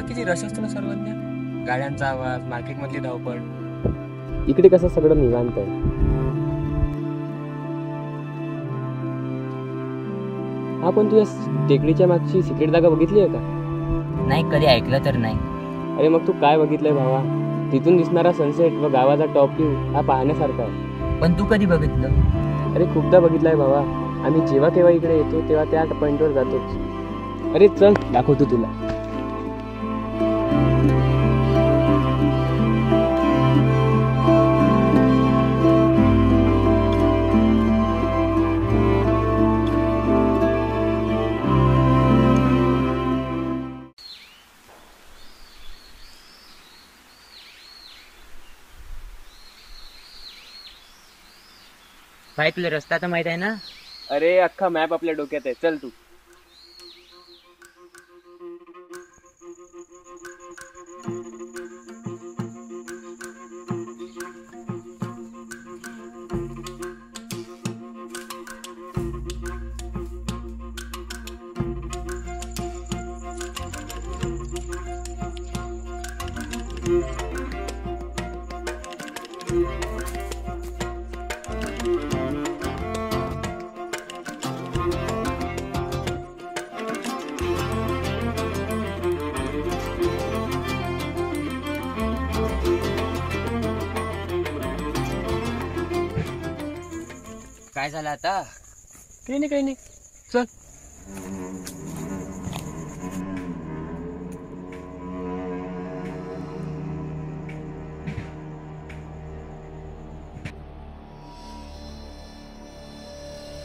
किती रश असतो ना सर्वज्ञ. गाड्यांचा आवाज, मार्केटमधली धावपळ. इकडे कसं सगळं निवांत आहे. हा, पण तू या टेकडीच्या मागची सिक्रेट जागा बघितली आहे का? नाही, कधी ऐकलं तर नाही. अरे मग तू काय बघितलंय भावा? तिथून दिसणारा सनसेट व गावाचा टॉप व्ह्यू हा पाहण्यासारखा आहे. पण तू कधी बघितलं? अरे खूपदा बघितलाय भावा. आम्ही जेव्हा केव्हा इकडे येतो तेव्हा त्या पॉइंटवर जातोच. अरे चल, दाखवतो तुला. भाई, तुला रस्ता तर माहित आहे ना? अरे अख्खा मॅप आपल्या डोक्यात आहे. चल तू. काय झालं आता? काही नाही, काही नाही. चल.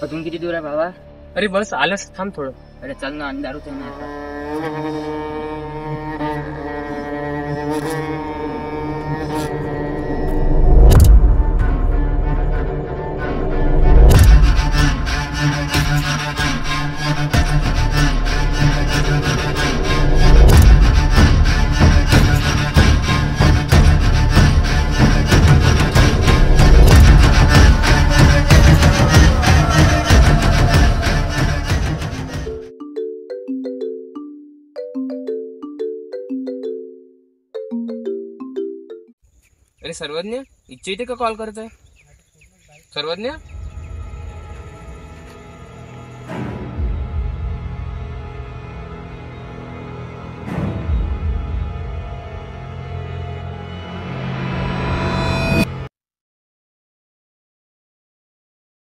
अजून किती दूर आहे भावा? अरे बस आलंच, थांब थोडं. अरे चल ना, अंधार होते ना आता. अरे सर्वज्ञ, इच्छा इथे का कॉल करत आहे? सर्वज्ञ.